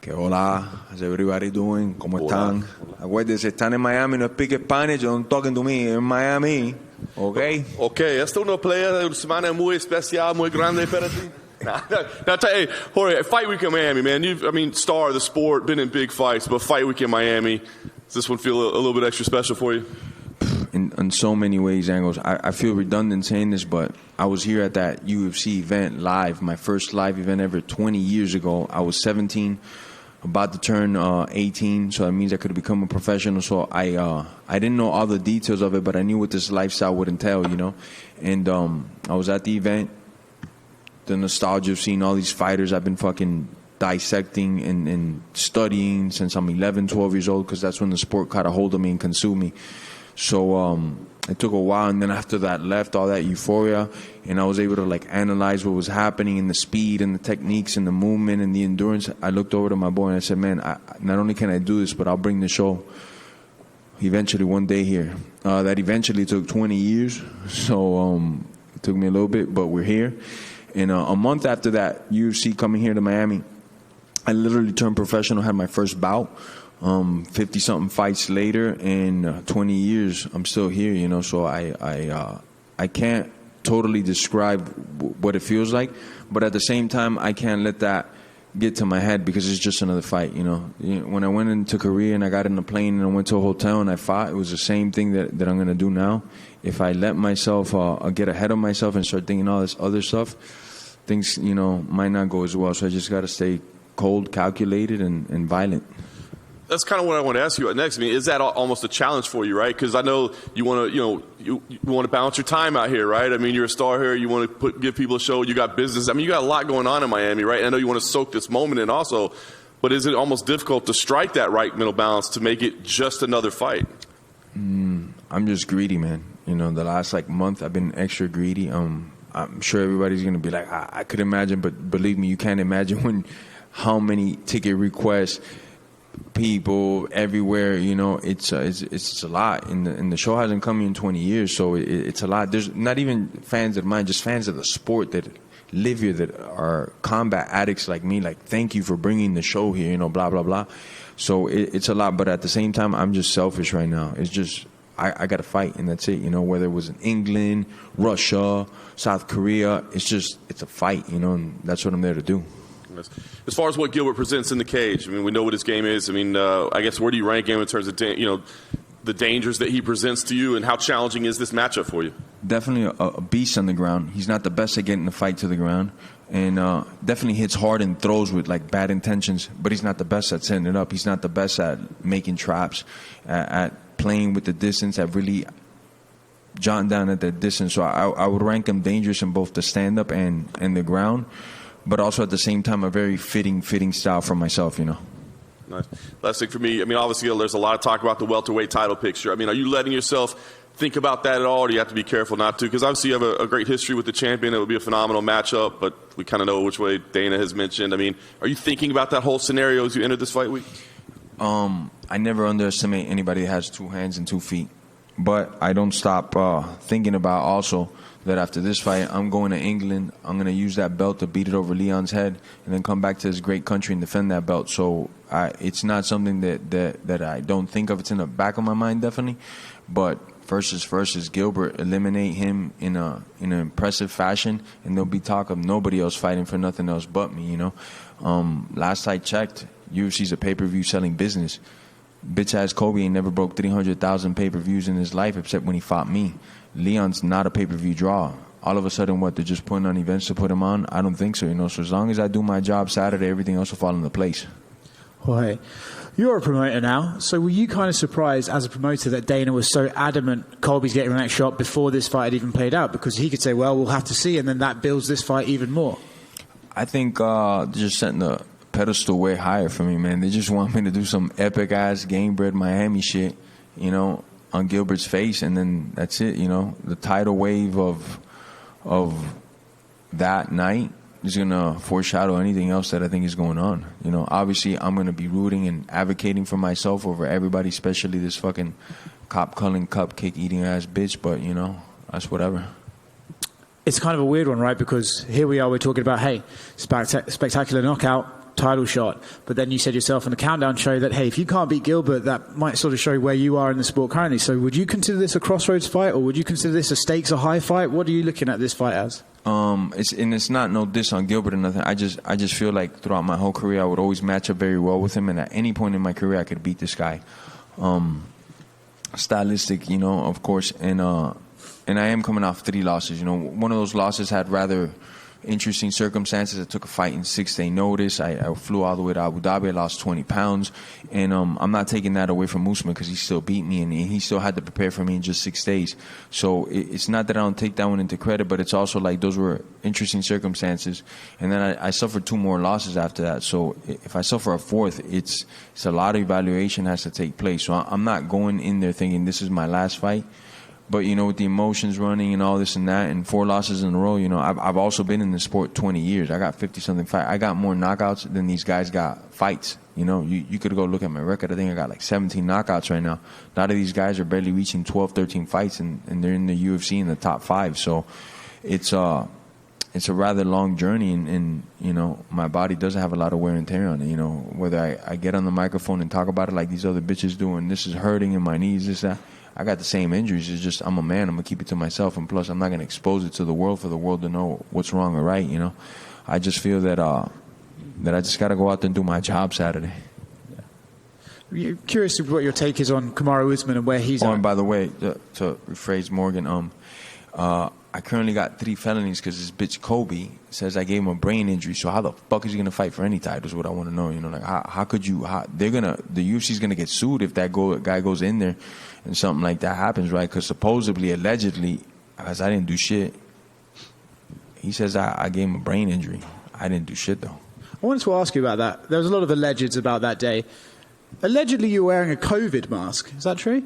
Que hola, how's everybody doing? ¿Cómo están? Acuérdense, están en Miami, no speak Spanish, don't talking to me, en Miami, ¿ok? Ok, esta es una playa de una semana muy especial, muy grande para ti. Now, hey, Jorge, Fight Week in Miami, man. Star of the sport, been in big fights, but Fight Week in Miami, does this one feel a little bit extra special for you? In so many ways, Angles. I feel redundant saying this, but I was here at that UFC event live, my first live event ever 20 years ago. I was 17, about to turn 18, so that means I could become a professional. So I didn't know all the details of it, but I knew what this lifestyle would entail, you know. And I was at the event, the nostalgia of seeing all these fighters I've been fucking dissecting and studying since I'm 11, 12 years old, because that's when the sport caught a hold of me and consumed me. So it took a while, and then after that left all that euphoria, and I was able to like analyze what was happening and the speed and the techniques and the movement and the endurance. I looked over to my boy and I said, man, not only can I do this, but I'll bring the show eventually one day here. That eventually took 20 years, so it took me a little bit, but we're here. And a month after that UFC coming here to Miami, I literally turned professional, had my first bout. 50-something fights later, and 20 years, I'm still here, you know. So I can't totally describe what it feels like, but at the same time, I can't let that get to my head because it's just another fight, you know. When I went into Korea and I got in a plane and I went to a hotel and I fought, it was the same thing that I'm going to do now. If I let myself get ahead of myself and start thinking all this other stuff, things, you know, might not go as well. So I just got to stay cold, calculated, and violent. That's kind of what I want to ask you next. Is that almost a challenge for you, right? Because I know you want to, you want to balance your time out here, right? You're a star here. You want to give people a show. You got business. You got a lot going on in Miami, right? I know you want to soak this moment in also, but is it almost difficult to strike that right middle balance to make it just another fight? I'm just greedy, man. You know, the last month I've been extra greedy. I'm sure everybody's gonna be like, I could imagine, but believe me, you can't imagine how many ticket requests. People everywhere, you know, it's a lot, and the show hasn't come in 20 years, so it's a lot. There's not even fans of mine, just fans of the sport that live here, that are combat addicts like me. Like, thank you for bringing the show here, you know, blah blah blah. So it's a lot, but at the same time, I'm just selfish right now. It's just I got to fight, and that's it, you know. Whether it was in England, Russia, South Korea, it's a fight, you know, and that's what I'm there to do. As far as what Gilbert presents in the cage, we know what his game is. I guess where do you rank him in terms of the dangers that he presents to you, and how challenging is this matchup for you? Definitely a beast on the ground. He's not the best at getting the fight to the ground, and definitely hits hard and throws with bad intentions, but he's not the best at setting it up. He's not the best at making traps, at playing with the distance, at really jotting down at that distance. So I would rank him dangerous in both the stand-up and the ground, but also at the same time a very fitting style for myself, you know. Nice. Last thing for me, obviously there's a lot of talk about the welterweight title picture. Are you letting yourself think about that at all, or do you have to be careful not to? Because obviously you have a great history with the champion. It would be a phenomenal matchup, but we kind of know which way Dana has mentioned. Are you thinking about that whole scenario as you enter this fight week? I never underestimate anybody that has 2 hands and 2 feet, but I don't stop thinking about also that after this fight, I'm going to England. I'm going to use that belt to beat it over Leon's head and then come back to this great country and defend that belt. So it's not something that I don't think of. It's in the back of my mind, definitely. But first is Gilbert. Eliminate him in an impressive fashion, and there'll be talk of nobody else fighting for nothing else but me, you know. Last I checked, UFC's a pay-per-view selling business. Bitch-ass Colby ain't never broke 300,000 pay-per-views in his life except when he fought me. Leon's not a pay-per-view draw. All of a sudden, they're just putting on events to put him on? I don't think so, you know. So as long as I do my job Saturday, everything else will fall into place. Jorge, you're a promoter now, so were you kind of surprised as a promoter that Dana was so adamant Colby's getting the next shot before this fight had even played out? Because he could say, well, we'll have to see, and then that builds this fight even more. I think they're just setting the pedestal way higher for me, man. They just want me to do some epic-ass game-bred Miami shit, you know, on Gilbert's face, and then that's it, you know. The tidal wave of that night is going to foreshadow anything else that I think is going on. You know, obviously I'm going to be rooting and advocating for myself over everybody, especially this fucking cop-culling, cupcake-eating ass bitch, but, you know, that's whatever. It's kind of a weird one, right? Because here we are, we're talking about, hey, spectacular knockout, title shot. But then you said yourself on the Countdown show that, hey, if you can't beat Gilbert, that might sort of show where you are in the sport currently. So would you consider this a crossroads fight, or would you consider this a stakes are high fight? What are you looking at this fight as? It's not no diss on Gilbert or nothing. I just feel like throughout my whole career I would always match up very well with him, and at any point in my career I could beat this guy. Stylistic, of course, and I am coming off 3 losses. One of those losses had rather interesting circumstances. I took a fight in 6-day notice. I flew all the way to Abu Dhabi. I lost 20 pounds. And I'm not taking that away from Usman because he still beat me and he still had to prepare for me in just 6 days. So it's not that I don't take that one into credit, but it's also like those were interesting circumstances. And then I suffered 2 more losses after that. So if I suffer a 4th, it's a lot of evaluation has to take place. So I'm not going in there thinking this is my last fight. But, with the emotions running and all this and that and 4 losses in a row, I've also been in the sport 20 years. I got 50-something fights. I got more knockouts than these guys got fights. You could go look at my record. I think I got like 17 knockouts right now. A lot of these guys are barely reaching 12, 13 fights, and they're in the UFC in the top 5. So it's a rather long journey, and my body doesn't have a lot of wear and tear on it. Whether I get on the microphone and talk about it like these other bitches do, and this is hurting in my knees, this, that. I got the same injuries. It's just I'm a man. I'm going to keep it to myself. And plus, I'm not going to expose it to the world for the world to know what's wrong or right, I just feel that I just got to go out there and do my job Saturday. You're curious what your take is on Kamaru Usman and where he's at. And by the way, to rephrase Morgan, I currently got 3 felonies because this bitch Colby says I gave him a brain injury. So how the fuck is he gonna fight for any title? Is what I want to know. Like how could you? The UFC's gonna get sued if that guy goes in there and something like that happens, right? Because supposedly, allegedly, because I didn't do shit. He says I gave him a brain injury. I didn't do shit though. I wanted to ask you about that. There was a lot of allegeds about that day. Allegedly, you were wearing a COVID mask. Is that true?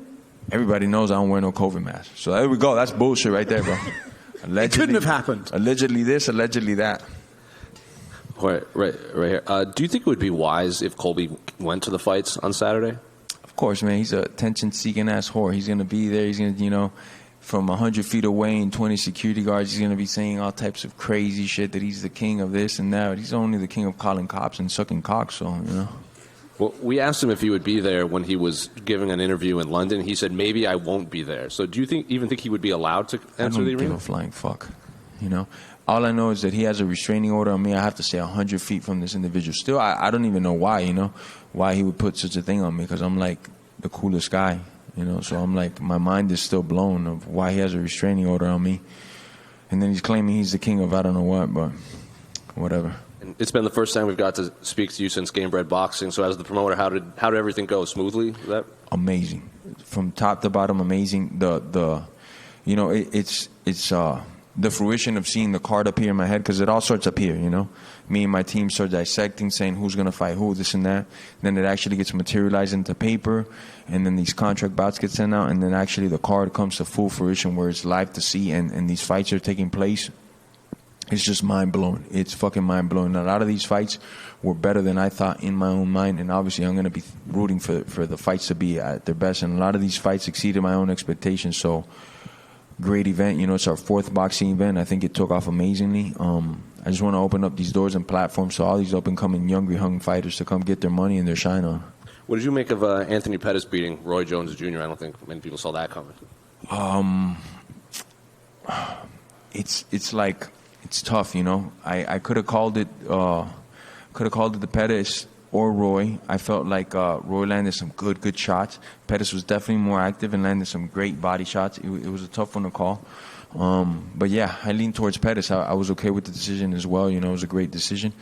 Everybody knows I don't wear no COVID mask. So there we go. That's bullshit right there, bro. Allegedly, it couldn't have happened. Allegedly this, allegedly that. Right here. Do you think it would be wise if Colby went to the fights on Saturday? Of course, man. He's a attention-seeking ass whore. He's going to be there. He's going to, from 100 feet away and 20 security guards, he's going to be saying all types of crazy shit that he's the king of this and that. But he's only the king of calling cops and sucking cock, so, Well, we asked him if he would be there when he was giving an interview in London. He said, maybe I won't be there. So do you even think he would be allowed to enter the arena? I don't give a flying fuck. All I know is that he has a restraining order on me. I have to stay 100 feet from this individual. Still, I don't even know why, why he would put such a thing on me, because I'm like the coolest guy, So I'm like, my mind is still blown of why he has a restraining order on me. And then he's claiming he's the king of I don't know what, but whatever. It's been the first time we've got to speak to you since Game Bred Boxing. So as the promoter, how did everything go? Smoothly? Amazing, from top to bottom, amazing. It's the fruition of seeing the card up here in my head, because it all starts up here. Me and my team start dissecting, saying who's gonna fight who, this and that. Then it actually gets materialized into paper, and then these contract bouts get sent out, and then actually the card comes to full fruition where it's live to see, and these fights are taking place. It's just mind-blowing. It's fucking mind-blowing. A lot of these fights were better than I thought in my own mind, and obviously I'm going to be rooting for the fights to be at their best, and a lot of these fights exceeded my own expectations, so great event. It's our 4th boxing event. I think it took off amazingly. I just want to open up these doors and platforms so all these up-and-coming, young fighters to come get their money and their shine on. What did you make of Anthony Pettis beating Roy Jones Jr.? I don't think many people saw that coming. It's tough, I could have called it the Pettis or Roy. I felt like Roy landed some good shots. Pettis was definitely more active and landed some great body shots. It was a tough one to call. But yeah, I leaned towards Pettis. I was okay with the decision as well. It was a great decision.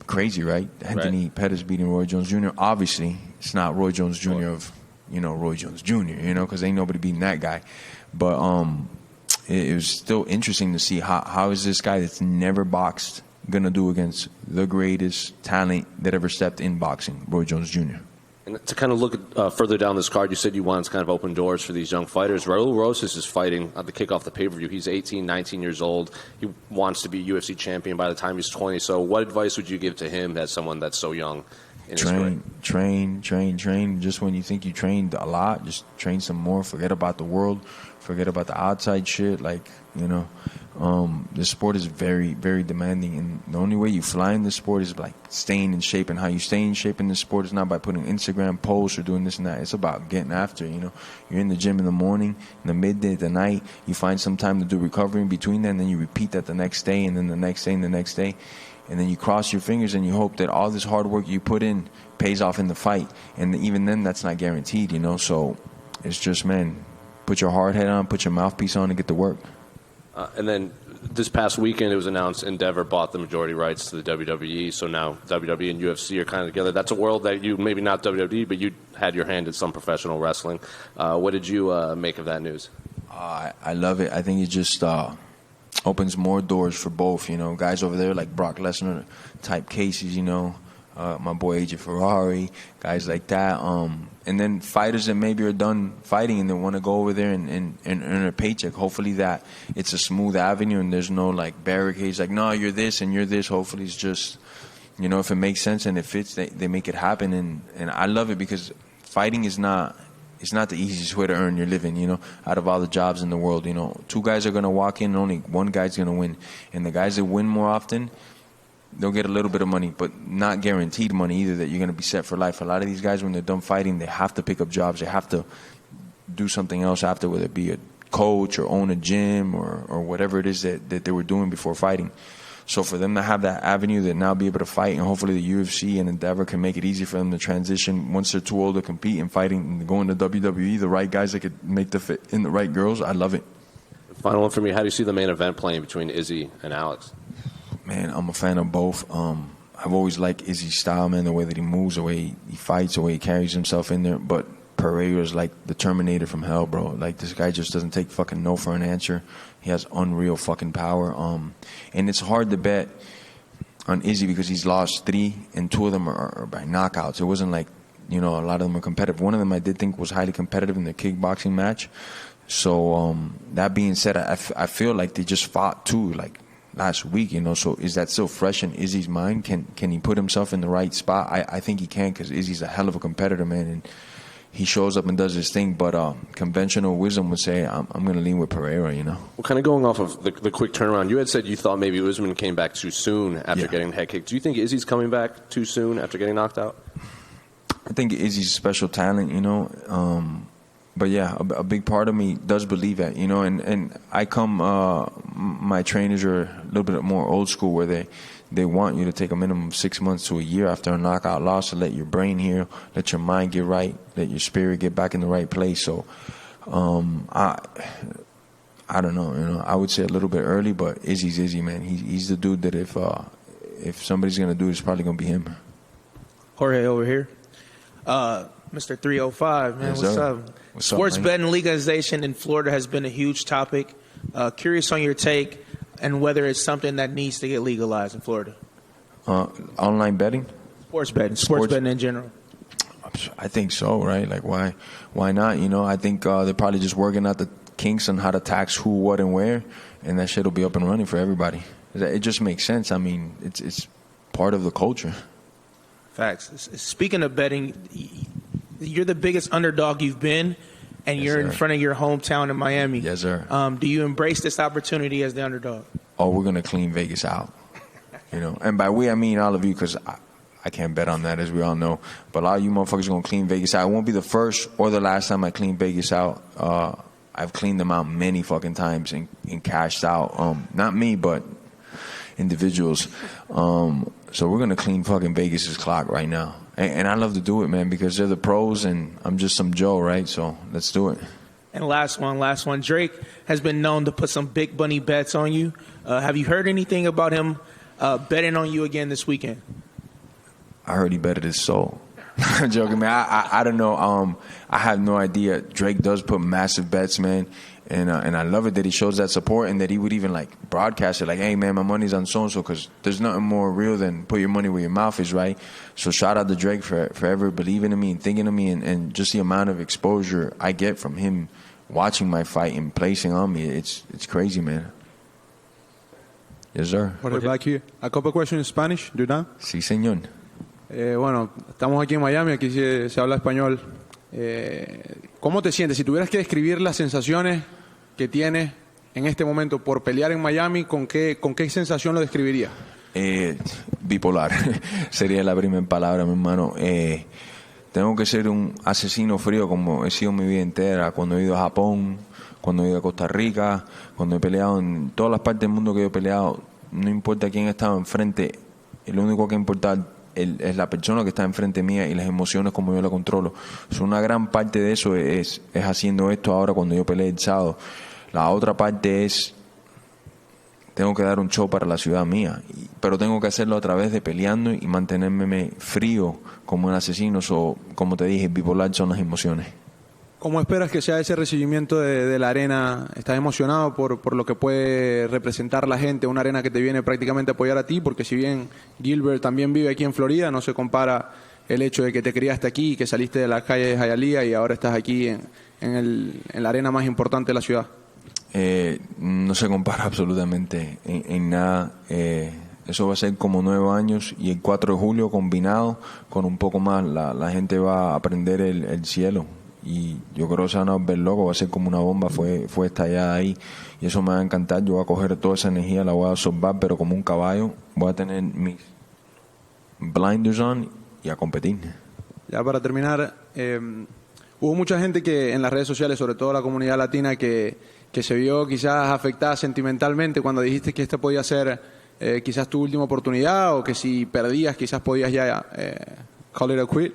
Crazy, right? Anthony Pettis beating Roy Jones Jr. Obviously, it's not Roy Jones Jr. of, Roy Jones Jr., because ain't nobody beating that guy. But it was still interesting to see how is this guy that's never boxed going to do against the greatest talent that ever stepped in boxing, Roy Jones Jr. And to kind of look further down this card, you said you wanted to kind of open doors for these young fighters. Raul Rosas is fighting to kick off the pay-per-view. He's 18, 19 years old. He wants to be UFC champion by the time he's 20. So what advice would you give to him as someone that's so young in his career? Train. Just when you think you trained a lot, just train some more. Forget about the world. Forget about the outside shit. Like, you know, this sport is very, very demanding. And the only way you fly in this sport is like staying in shape. And how you stay in shape in this sport is not by putting Instagram posts or doing this and that. It's about getting after it, you know. You're in the gym in the morning, in the midday, the night. You find some time to do recovery in between that, and then you repeat that the next day, and then the next day, and the next day. And then you cross your fingers and you hope that all this hard work you put in pays off in the fight. And even then, that's not guaranteed, you know. So it's just, man, put your hard head on, put your mouthpiece on, and get to work. And then this past weekend, it was announced Endeavor bought the majority rights to the WWE. So now WWE and UFC are kind of together. That's a world that you, maybe not WWE, but you had your hand in some professional wrestling. What did you make of that news? I love it. I think it just opens more doors for both, you know. Guys over there like Brock Lesnar type cases, you know. My boy AJ Ferrari, guys like that. And then fighters that maybe are done fighting and they want to go over there and earn a paycheck. Hopefully that it's a smooth avenue and there's no like barricades like, no, you're this and you're this. Hopefully it's just, you know, if it makes sense and it fits, they make it happen. And I love it because fighting is not, it's not the easiest way to earn your living, you know, out of all the jobs in the world. You know, two guys are going to walk in and only one guy's going to win. And the guys that win more often, they'll get a little bit of money, but not guaranteed money either that you're going to be set for life. A lot of these guys, when they're done fighting, they have to pick up jobs. They have to do something else after, whether it be a coach or own a gym or whatever it is that they were doing before fighting. So for them to have that avenue, to now be able to fight, and hopefully the UFC and Endeavor can make it easy for them to transition once they're too old to compete and fighting and go into WWE, the right guys that could make the fit in the right girls. I love it. Final one for me. How do you see the main event playing between Izzy and Alex? Man, I'm a fan of both. I've always liked Izzy's style, man, the way that he moves, the way he fights, the way he carries himself in there. But Pereira's like the Terminator from hell, bro. Like, this guy just doesn't take fucking no for an answer. He has unreal fucking power. And it's hard to bet on Izzy because he's lost 3, and 2 of them are by knockouts. It wasn't like, you know, a lot of them are competitive. One of them I did think was highly competitive in the kickboxing match. So that being said, I feel like they just fought 2, like, last week, you know, so is that still fresh in Izzy's mind? Can he put himself in the right spot? I think he can, because Izzy's a hell of a competitor, man, and he shows up and does his thing. But conventional wisdom would say I'm going to lean with Pereira, you know. Well, kind of going off of the quick turnaround, you had said you thought maybe Usman came back too soon after getting the head kick. Do you think Izzy's coming back too soon after getting knocked out? I think Izzy's a special talent, you know. But yeah, a big part of me does believe that, you know, and I come, my trainers are a little bit more old school where they want you to take a minimum of 6 months to a year after a knockout loss to let your brain heal, let your mind get right, let your spirit get back in the right place. So I don't know, you know, I would say a little bit early, but Izzy's Izzy, man. He's the dude that if somebody's going to do it, it's probably going to be him. Jorge over here. Mr. 305, man, yes, what's sir. up? What's Sports up, man? betting legalization in Florida has been a huge topic. Curious on your take and whether it's something that needs to get legalized in Florida. Online betting? Sports betting in general. I think so, right? Like, why not? You know, I think they're probably just working out the kinks on how to tax who, what, and where, and that shit will be up and running for everybody. It just makes sense. I mean, it's part of the culture. Facts. Speaking of betting, you're the biggest underdog you've been, and Yes, you're in sir. front of your hometown in Miami. Yes, sir. Do you embrace this opportunity as the underdog? Oh, we're going to clean Vegas out. You know, and by we, I mean all of you, because I can't bet on that, as we all know. But a lot of you motherfuckers are going to clean Vegas out. It won't be the first or the last time I clean Vegas out. I've cleaned them out many fucking times and cashed out. Not me, but individuals. So we're going to clean fucking Vegas's clock right now. And I love to do it, man, because they're the pros and I'm just some Joe, right? So let's do it. And last one. Drake has been known to put some big money bets on you. Have you heard anything about him betting on you again this weekend? I heard he betted his soul. I'm joking, man. I don't know. I have no idea. Drake does put massive bets, man. And I love it that he shows that support and that he would even like broadcast it like, hey, man, my money's on so-and-so, because there's nothing more real than put your money where your mouth is, right? So shout out to Drake for ever believing in me and thinking of me and just the amount of exposure I get from him watching my fight and placing on me. It's crazy, man. Yes, sir. Jorge, back here. A couple questions in Spanish. Do that? Sí, señor. Bueno, estamos aquí en Miami, aquí se habla español. ¿Cómo te sientes? Si tuvieras que describir las sensaciones que tienes en este momento por pelear en Miami, ¿con qué sensación lo describirías? Bipolar sería la primera palabra, mi hermano. Tengo que ser un asesino frío como he sido mi vida entera. Cuando he ido a Japón, cuando he ido a Costa Rica, cuando he peleado en todas las partes del mundo que yo he peleado, no importa quién ha estado enfrente, lo único que importa es la persona que está enfrente mía y las emociones como yo la controlo. Una gran parte de eso es haciendo esto ahora cuando yo peleé el sábado. La otra parte es, tengo que dar un show para la ciudad mía, pero tengo que hacerlo a través de peleando y mantenerme frío como un asesino. O, como te dije, bipolar son las emociones. ¿Cómo esperas que sea ese recibimiento de la arena? ¿Estás emocionado por lo que puede representar la gente? Una arena que te viene prácticamente a apoyar a ti, porque si bien Gilbert también vive aquí en Florida, no se compara el hecho de que te criaste aquí, que saliste de la calle de Hialeah y ahora estás aquí en la arena más importante de la ciudad. No se compara absolutamente en nada. Eso va a ser como 9 años y el 4 de julio combinado con un poco más, la gente va a aprender el cielo. Y yo creo que se van a ver loco, va a ser como una bomba, fue estallada ahí, y eso me va a encantar. Yo voy a coger toda esa energía, la voy a absorber, pero como un caballo, voy a tener mis blinders on y a competir. Ya para terminar, hubo mucha gente que en las redes sociales, sobre todo la comunidad latina, que se vio quizás afectada sentimentalmente cuando dijiste que esta podía ser quizás tu última oportunidad, o que si perdías quizás podías ya call it a quit.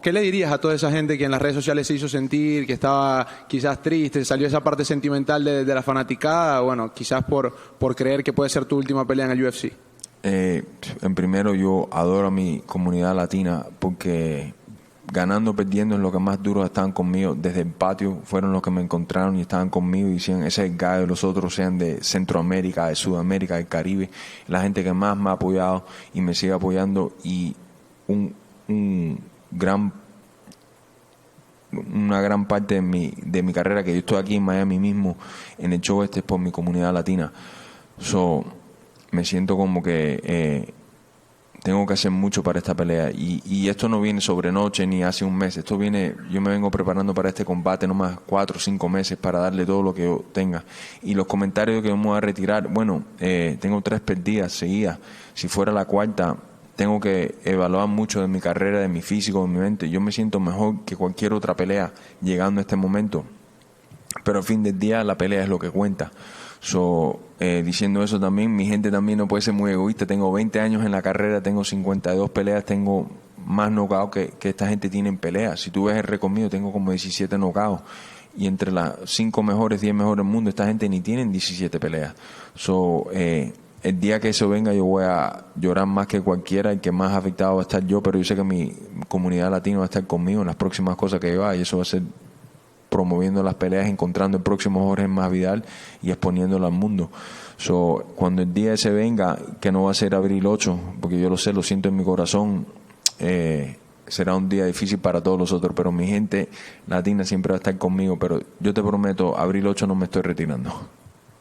¿Qué le dirías a toda esa gente que en las redes sociales se hizo sentir, que estaba quizás triste, salió esa parte sentimental de la fanaticada, bueno, quizás por creer que puede ser tu última pelea en el UFC? En primero, yo adoro a mi comunidad latina porque ganando o perdiendo es lo que más duro estaban conmigo. Desde el patio fueron los que me encontraron y estaban conmigo y decían, ese es el gallo, los otros sean de Centroamérica, de Sudamérica, del Caribe. La gente que más me ha apoyado y me sigue apoyando, y una gran parte de mi carrera, que yo estoy aquí en Miami mismo en el show es por mi comunidad latina. Me siento como que tengo que hacer mucho para esta pelea, y esto no viene sobre noche ni hace un mes. Esto viene, yo me vengo preparando para este combate nomás 4 o 5 meses para darle todo lo que yo tenga. Y los comentarios que vamos a retirar, bueno, tengo 3 perdidas seguidas. Si fuera la cuarta, tengo que evaluar mucho de mi carrera, de mi físico, de mi mente. Yo me siento mejor que cualquier otra pelea llegando a este momento, pero al fin del día la pelea es lo que cuenta. Diciendo eso también, mi gente también no puede ser muy egoísta. Tengo 20 años en la carrera, tengo 52 peleas, tengo más knockouts que esta gente tiene en peleas. Si tú ves el récord mío, tengo como 17 knockouts, y entre las 5 mejores, 10 mejores del mundo, esta gente ni tienen 17 peleas. El día que eso venga, yo voy a llorar más que cualquiera. El que más afectado va a estar yo, pero yo sé que mi comunidad latina va a estar conmigo en las próximas cosas que yo haga, y eso va a ser promoviendo las peleas, encontrando el próximo Jorge Masvidal y exponiéndolo al mundo. Cuando el día ese venga, que no va a ser abril 8, porque yo lo sé, lo siento en mi corazón, será un día difícil para todos los otros, pero mi gente latina siempre va a estar conmigo. Pero yo te prometo, abril 8 no me estoy retirando.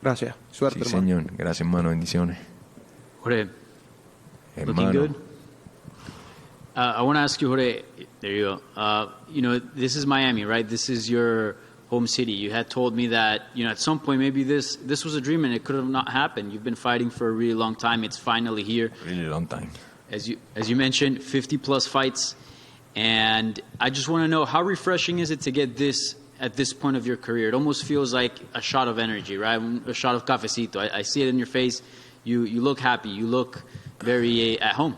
Gracias. Suerte, sí, hermano. Señor. Gracias, hermano. Bendiciones. Jorge, Hermano. looking good? I want to ask you, Jorge, there you go. This is Miami, right? This is your home city. You had told me that, at some point maybe this was a dream and it could have not happened. You've been fighting for a really long time. It's finally here. Really long time. As you mentioned, 50-plus fights. And I just want to know, how refreshing is it to get this at this point of your career? It almost feels like a shot of energy, right? A shot of cafecito. I see it in your face. You look happy. You look very at home.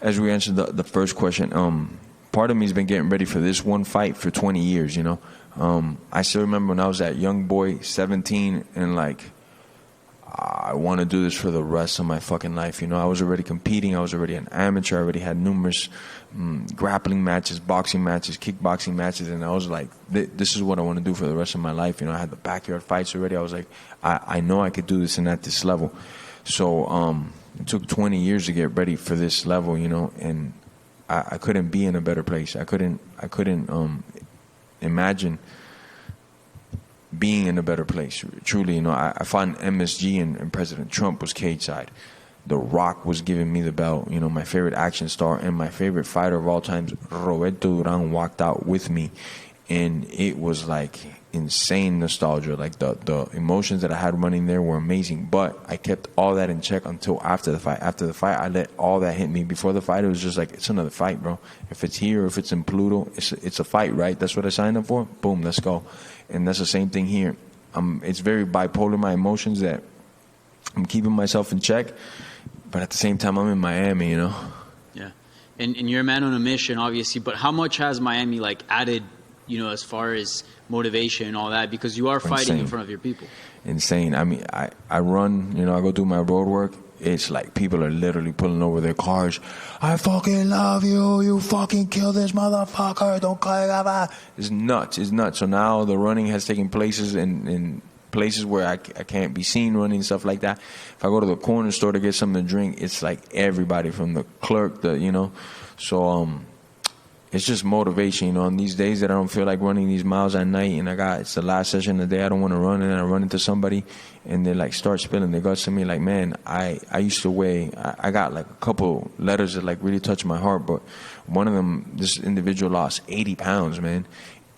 As we answered the first question, part of me has been getting ready for this one fight for 20 years, I still remember when I was that young boy, 17, and I want to do this for the rest of my fucking life. I was already competing. I was already an amateur. I already had numerous grappling matches, boxing matches, kickboxing matches, and I was like, this is what I want to do for the rest of my life. I had the backyard fights already. I was like, I know I could do this and at this level. It took 20 years to get ready for this level, and I couldn't be in a better place. I couldn't imagine being in a better place. Truly, I fought in MSG and President Trump was cage side. The Rock was giving me the belt. You know, my favorite action star and my favorite fighter of all time, Roberto Duran, walked out with me. And it was like insane nostalgia. Like the emotions that I had running there were amazing. But I kept all that in check until after the fight. After the fight, I let all that hit me. Before the fight, it was just like, it's another fight, bro. If it's here or if it's in Pluto, it's a fight, right? That's what I signed up for. Boom, let's go. And that's the same thing here. It's very bipolar, my emotions, that I'm keeping myself in check. But at the same time, I'm in Miami, you know? Yeah. And you're a man on a mission, obviously. But how much has Miami, like, added, you know, as far as motivation and all that? Because you are fighting in front of your people. Insane. I mean, I run, you know, I go do my road work. It's like people are literally pulling over their cars. I fucking love you. You fucking kill this motherfucker. Don't call it. It's nuts. It's nuts. So now the running has taken places in places where I can't be seen running, stuff like that. If I go to the corner store to get something to drink, it's like everybody from the clerk, you know. So it's just motivation, you know. On these days that I don't feel like running these miles at night, and it's the last session of the day, I don't want to run, and I run into somebody, and they like start spilling their guts to me. Like, man, I used to weigh. I got like a couple letters that like really touched my heart, but one of them, this individual lost 80 pounds, man.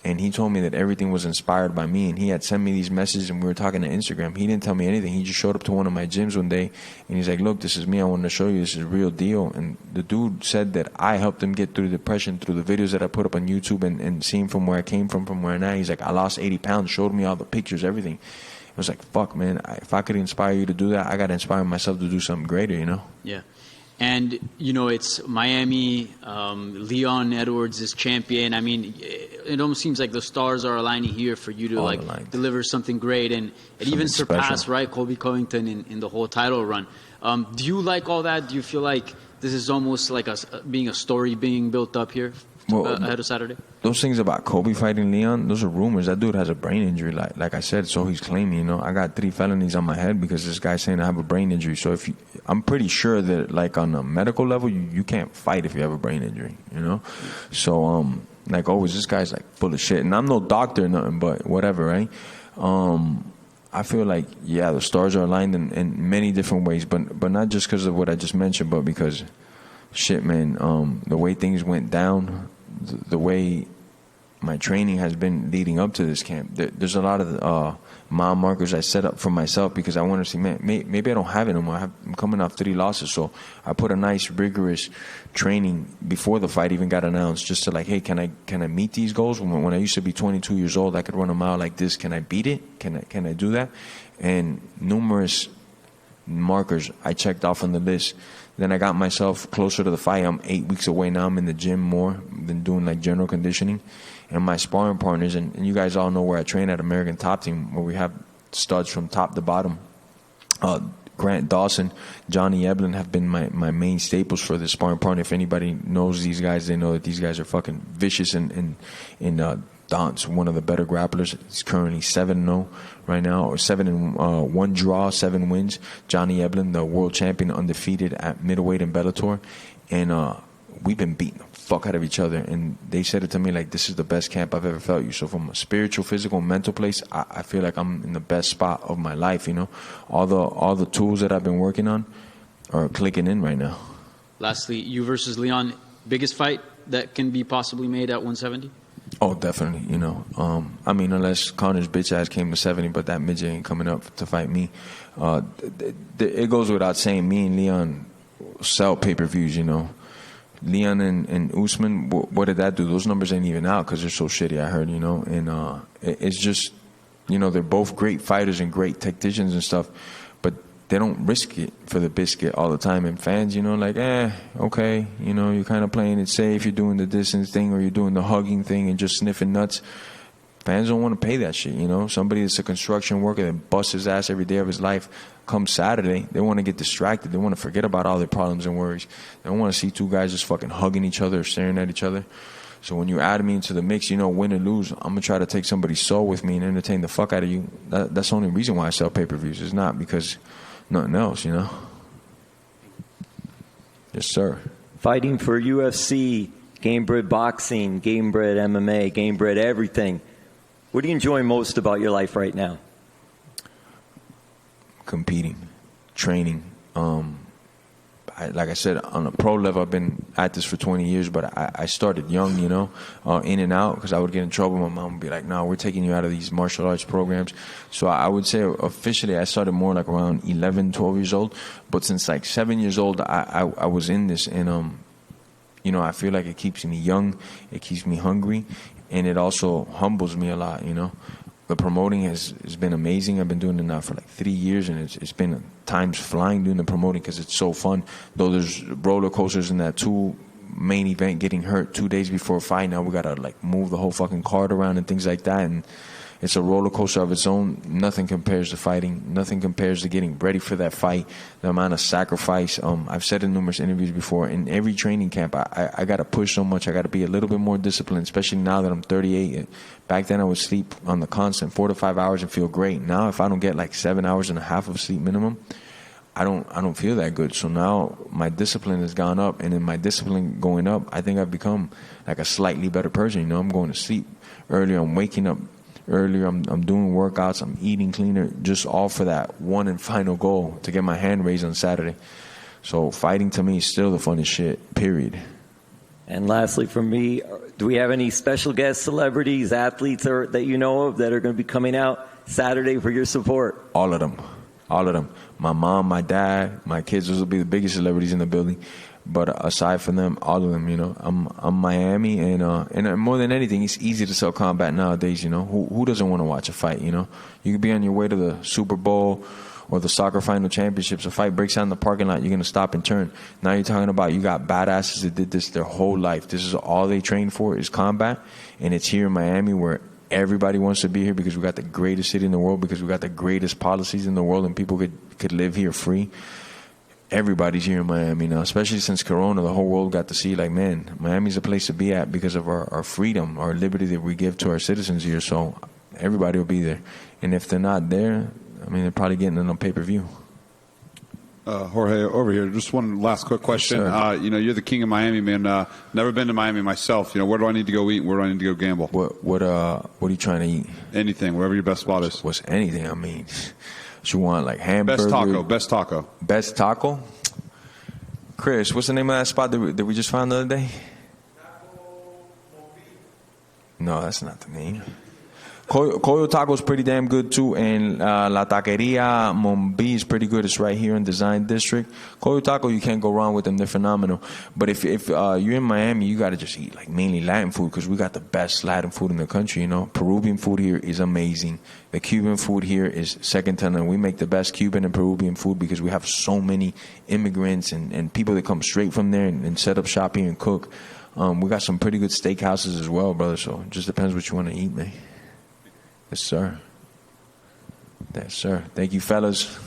And he told me that everything was inspired by me. And he had sent me these messages, and we were talking on Instagram. He didn't tell me anything. He just showed up to one of my gyms one day, and he's like, look, this is me. I wanted to show you this is a real deal. And the dude said that I helped him get through depression through the videos that I put up on YouTube and seeing from where I came from where I'm at. He's like, I lost 80 pounds, showed me all the pictures, everything. I was like, fuck, man, if I could inspire you to do that, I got to inspire myself to do something greater, you know? Yeah. And, you know, it's Miami, Leon Edwards is champion. I mean, it almost seems like the stars are aligning here for you to, like, deliver something great and even surpass, special, right, Colby Covington in the whole title run. Do you like all that? Do you feel like this is almost like being a story being built up here ahead of Saturday? Those things about Colby fighting Leon, those are rumors. That dude has a brain injury, like I said, so he's claiming, you know. I got 3 felonies on my head because this guy's saying I have a brain injury. So I'm pretty sure that, like, on a medical level, you can't fight if you have a brain injury, you know. So like always, this guy's like full of shit, and I'm no doctor or nothing, but whatever, right? I feel like, yeah, the stars are aligned in many different ways, but not just because of what I just mentioned, but because, shit, man, the way things went down, the way my training has been leading up to this camp. There's a lot of mile markers I set up for myself because I want to see, man, maybe I don't have it anymore. I'm coming off 3 losses, so I put a nice, rigorous training before the fight even got announced, just to like, hey, can I meet these goals? When I used to be 22 years old, I could run a mile like this. Can I beat it? Can I do that? And numerous markers I checked off on the list. Then I got myself closer to the fight. I'm 8 weeks away now. I'm in the gym more than doing like general conditioning. And my sparring partners, and you guys all know where I train at American Top Team, where we have studs from top to bottom. Grant Dawson, Johnny Eblin have been my main staples for this sparring partner. If anybody knows these guys, they know that these guys are fucking vicious. And Don's one of the better grapplers. He's currently 7-0 right now, or 7-1 draw, 7 wins. Johnny Eblin, the world champion, undefeated at middleweight in Bellator. And we've been beating the fuck out of each other. And they said it to me like, this is the best camp I've ever felt you. So from a spiritual, physical, mental place, I feel like I'm in the best spot of my life, you know. All the tools that I've been working on are clicking in right now. Lastly, you versus Leon, biggest fight that can be possibly made at 170? Oh, definitely, you know. I mean, unless Connor's bitch ass came to 70, but that midget ain't coming up to fight me. It goes without saying, me and Leon sell pay-per-views, you know. Leon and Usman, what did that do? Those numbers ain't even out because they're so shitty, I heard, you know. And it's just, you know, they're both great fighters and great tacticians and stuff, but they don't risk it for the biscuit all the time. And fans, you know, like, okay, you know, you're kind of playing it safe, you're doing the distance thing or you're doing the hugging thing and just sniffing nuts. Fans don't want to pay that shit, you know. Somebody that's a construction worker that busts his ass every day of his life, come Saturday, they want to get distracted. They want to forget about all their problems and worries. They don't want to see 2 guys just fucking hugging each other or staring at each other. So when you add me into the mix, you know, win or lose, I'm going to try to take somebody's soul with me and entertain the fuck out of you. That's the only reason why I sell pay-per-views. It's not because nothing else, you know. Yes, sir. Fighting for UFC, game-bred boxing, game-bred MMA, game-bred everything. What do you enjoy most about your life right now? Competing, training, like I said, on a pro level, I've been at this for 20 years, but I started young, you know, in and out, because I would get in trouble. My mom would be like, no, we're taking you out of these martial arts programs. So I would say officially I started more like around 11, 12 years old. But since like 7 years old, I was in this. And, you know, I feel like it keeps me young, it keeps me hungry, and it also humbles me a lot, you know. The promoting has been amazing. I've been doing it now for like 3 years, and it's been times flying doing the promoting because it's so fun. Though there's roller coasters in that too. Main event getting hurt 2 days before a fight. Now we gotta like move the whole fucking card around and things like that, and it's a roller coaster of its own. Nothing compares to fighting. Nothing compares to getting ready for that fight. The amount of sacrifice. I've said in numerous interviews before, in every training camp, I got to push so much. I got to be a little bit more disciplined, especially now that I'm 38. Back then, I would sleep on the constant 4 to 5 hours and feel great. Now, if I don't get like 7 hours and a half of sleep minimum, I don't feel that good. So now my discipline has gone up, and in my discipline going up, I think I've become like a slightly better person. You know, I'm going to sleep earlier. I'm waking up earlier. I'm doing workouts. I'm eating cleaner, just all for that one and final goal, to get my hand raised on Saturday. So fighting to me is still the funnest shit, period. And lastly, from me, do we have any special guest celebrities, athletes that you know of that are going to be coming out Saturday for your support? All of them. All of them. My mom, my dad, my kids, those will be the biggest celebrities in the building. But aside from them, all of them, you know, I'm Miami, and more than anything, it's easy to sell combat nowadays. You know, who doesn't want to watch a fight? You know, you could be on your way to the Super Bowl or the soccer final championships. A fight breaks out in the parking lot, you're gonna stop and turn. Now you're talking about you got badasses that did this their whole life. This is all they train for is combat, and it's here in Miami where everybody wants to be here because we got the greatest city in the world, because we got the greatest policies in the world, and people could live here free. Everybody's here in Miami now, especially since Corona. The whole world got to see, like, man, Miami's a place to be at because of our freedom, our liberty that we give to our citizens here. So everybody will be there. And if they're not there, I mean, they're probably getting it on pay-per-view. Jorge, over here, just one last quick question. Yes, you know, you're the king of Miami, man. Never been to Miami myself. You know, where do I need to go eat? Where do I need to go gamble? What are you trying to eat? Anything, wherever your best spot is. What's anything? I mean, you want like hamburger? Best taco? Chris, what's the name of that spot that we just found the other day? No, that's not the name. Coyo Taco's pretty damn good too, and La Taqueria Mombi is pretty good. It's right here in Design District. Coyo Taco, you can't go wrong with them. They're phenomenal. But if you're in Miami, you got to just eat like mainly Latin food, because we got the best Latin food in the country. You know, Peruvian food here is amazing. The Cuban food here is second to none. We make the best Cuban and Peruvian food because we have so many immigrants and people that come straight from there and set up shop here and cook. We got some pretty good steakhouses as well, brother. So it just depends what you want to eat, man. Yes, sir. Yes, sir. Thank you, fellas.